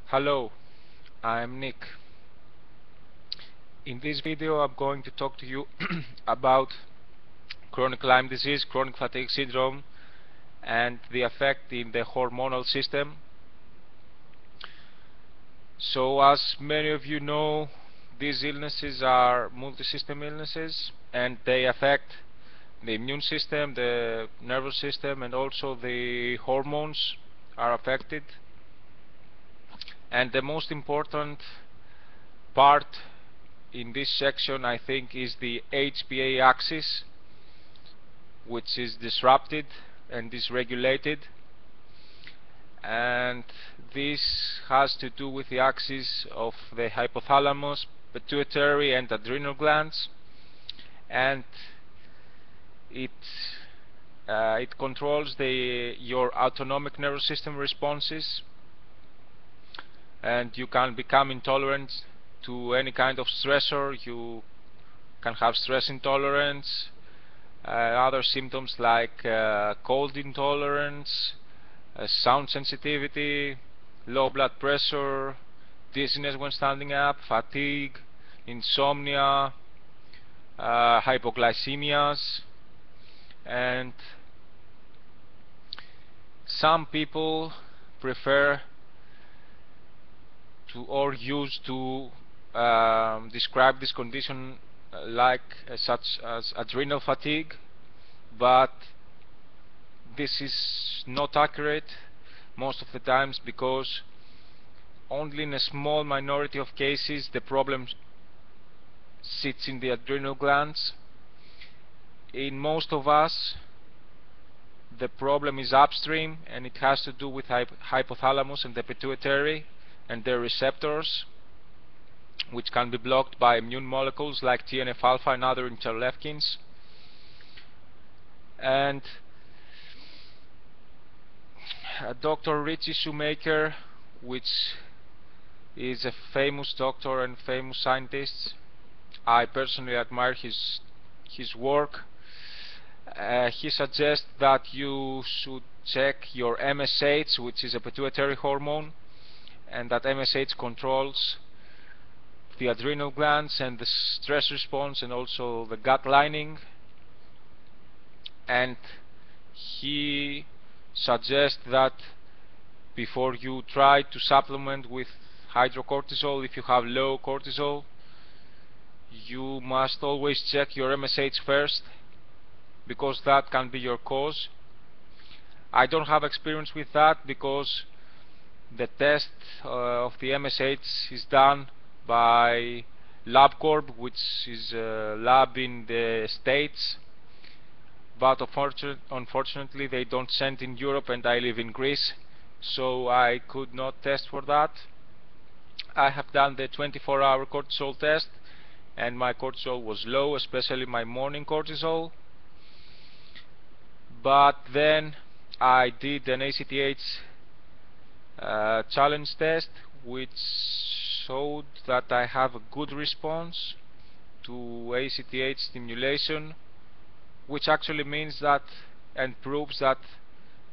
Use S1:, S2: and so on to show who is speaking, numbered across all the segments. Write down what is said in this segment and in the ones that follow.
S1: Hello, I'm Nick. In this video I'm going to talk to you about chronic Lyme disease, chronic fatigue syndrome, and the effect in the hormonal system. So as many of you know, these illnesses are multi-system illnesses and they affect the immune system, the nervous system, and also the hormones are affected. And the most important part in this section, I think, is the HPA axis, which is disrupted and dysregulated, and this has to do with the axis of the hypothalamus, pituitary and adrenal glands, and it controls your autonomic nervous system responses, and you can become intolerant to any kind of stressor. You can have stress intolerance, other symptoms like cold intolerance, sound sensitivity, low blood pressure, dizziness when standing up, fatigue, insomnia, hypoglycemias, and some people prefer to or use to describe this condition such as adrenal fatigue, but this is not accurate most of the times, because only in a small minority of cases the problem sits in the adrenal glands. In most of us the problem is upstream, and it has to do with hypothalamus and the pituitary and their receptors, which can be blocked by immune molecules like TNF-alpha and other interleukins. And Dr. Richie Shoemaker, which is a famous doctor and famous scientist, I personally admire his work. He suggests that you should check your MSH, which is a pituitary hormone, and that MSH controls the adrenal glands and the stress response and also the gut lining. And he suggests that before you try to supplement with hydrocortisol, if you have low cortisol, you must always check your MSH first, because that can be your cause. I don't have experience with that, because the test of the MSH is done by LabCorp, which is a lab in the States, but unfortunately they don't send in Europe, and I live in Greece, so I could not test for that. I have done the 24-hour cortisol test, and my cortisol was low, especially my morning cortisol. But then I did an ACTH challenge test, which showed that I have a good response to ACTH stimulation, which actually means that and proves that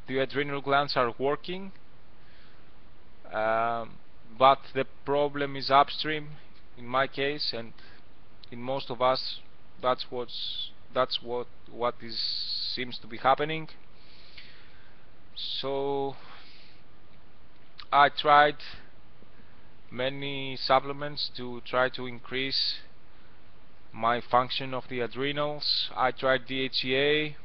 S1: the adrenal glands are working, but the problem is upstream in my case, and in most of us that's what seems to be happening. So I tried many supplements to try to increase my function of the adrenals. I tried DHEA,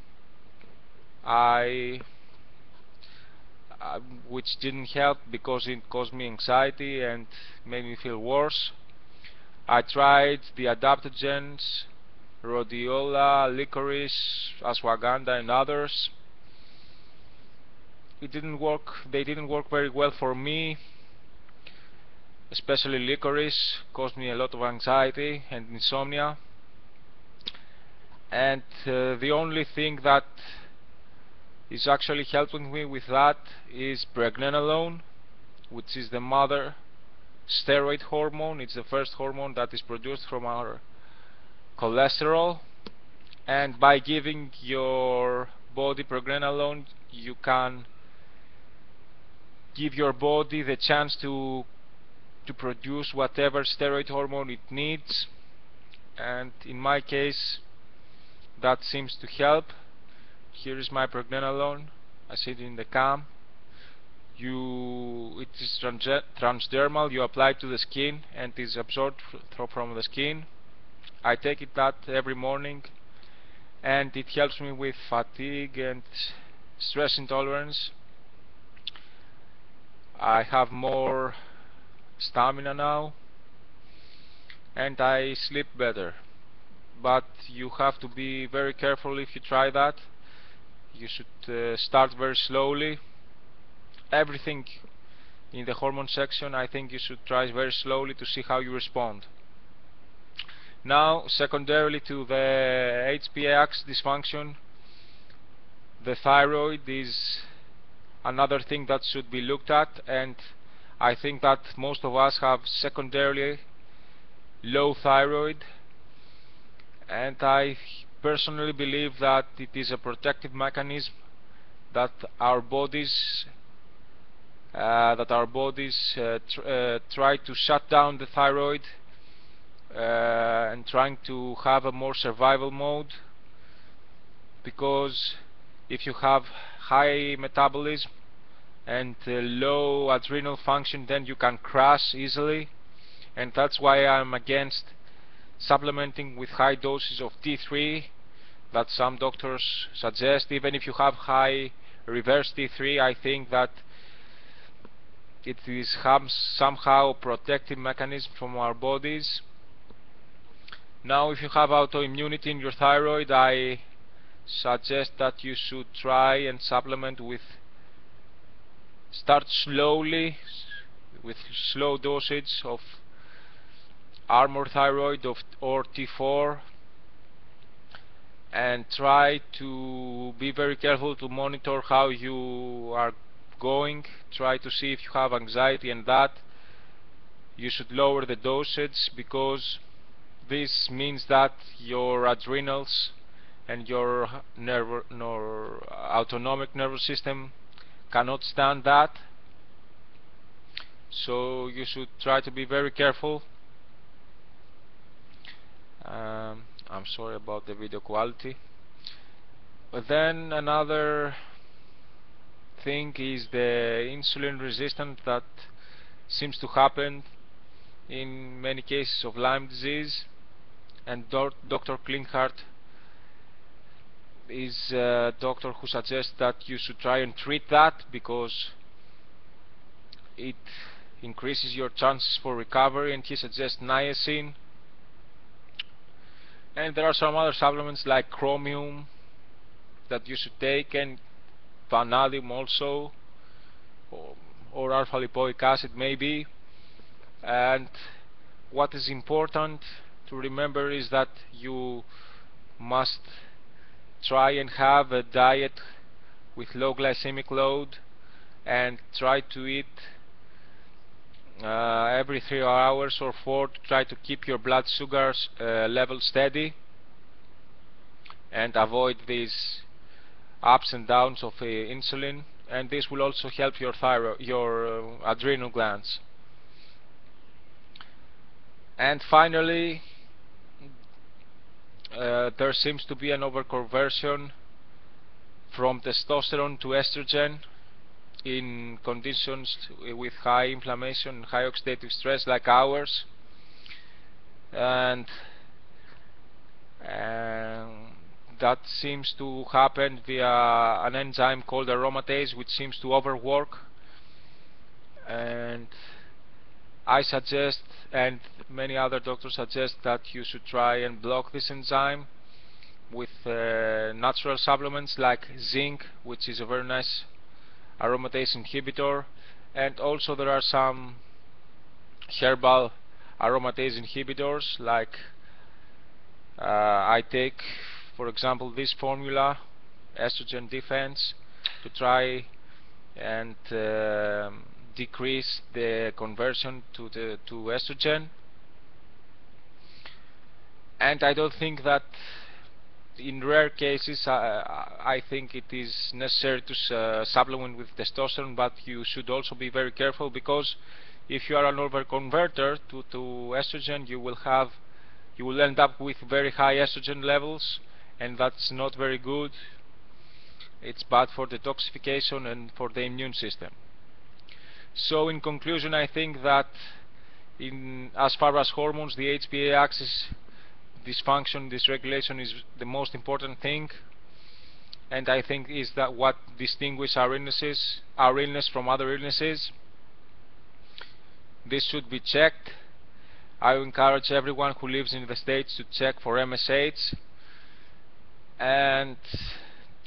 S1: which didn't help because it caused me anxiety and made me feel worse. I tried the adaptogens, rhodiola, licorice, ashwagandha, and others. It didn't work. They didn't work very well for me. Especially licorice caused me a lot of anxiety and insomnia. And the only thing that is actually helping me with that is pregnenolone, which is the mother steroid hormone. It's the first hormone that is produced from our cholesterol, and by giving your body pregnenolone, you can give your body the chance to to produce whatever steroid hormone it needs, and in my case that seems to help. Here is my pregnenolone. I see it in the cam. It is transdermal. You apply it to the skin and is absorbed from the skin. I take that every morning, and it helps me with fatigue and stress intolerance. I have more stamina now, and I sleep better. But you have to be very careful if you try that. You should start very slowly. Everything in the hormone section, I think you should try very slowly to see how you respond. Now, secondarily to the HPA-axis dysfunction, the thyroid is another thing that should be looked at, and I think that most of us have secondarily low thyroid, and I personally believe that it is a protective mechanism that our bodies try to shut down the thyroid and trying to have a more survival mode, because if you have high metabolism and low adrenal function, then you can crash easily, and that's why I'm against supplementing with high doses of T3 that some doctors suggest. Even if you have high reverse T3, I think that it is somehow a protective mechanism from our bodies. Now, if you have autoimmunity in your thyroid, I suggest that you should try and supplement with, start slowly with slow dosage of Armour thyroid or T4, and try to be very careful to monitor how you are going. Try to see if you have anxiety, and that you should lower the dosage, because this means that your adrenals and your autonomic nervous system cannot stand that. So you should try to be very careful. I'm sorry about the video quality. But then another thing is the insulin resistance that seems to happen in many cases of Lyme disease, and Dr. Klinghardt is a doctor who suggests that you should try and treat that, because it increases your chances for recovery, and he suggests niacin. And there are some other supplements like chromium that you should take, and vanadium also, or alpha lipoic acid maybe. And what is important to remember is that you must try and have a diet with low glycemic load, and try to eat every 3 hours or 4 to try to keep your blood sugars level steady, and avoid these ups and downs of insulin, and this will also help your thyroid, your adrenal glands. And finally, there seems to be an overconversion from testosterone to estrogen in conditions with high inflammation and high oxidative stress like ours, and that seems to happen via an enzyme called aromatase, which seems to overwork. And I suggest, and many other doctors suggest, that you should try and block this enzyme with natural supplements like zinc, which is a very nice aromatase inhibitor, and also there are some herbal aromatase inhibitors, like I take, for example, this formula, estrogen defense, to try and decrease the conversion to estrogen. And I don't think that, in rare cases, I think it is necessary to supplement with testosterone, but you should also be very careful, because if you are an overconverter to estrogen, you will end up with very high estrogen levels, and that's not very good. It's bad for detoxification and for the immune system. So in conclusion, I think that as far as hormones, the HPA axis dysfunction, dysregulation is the most important thing, and I think is that what distinguishes our illness from other illnesses. This should be checked. I encourage everyone who lives in the States to check for MSH and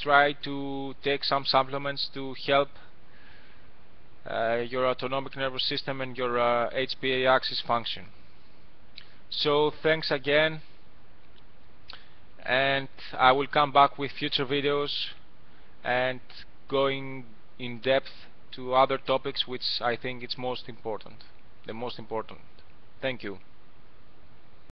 S1: try to take some supplements to help your autonomic nervous system and your HPA axis function. So thanks again, and I will come back with future videos and going in depth to other topics which I think it's the most important. Thank you.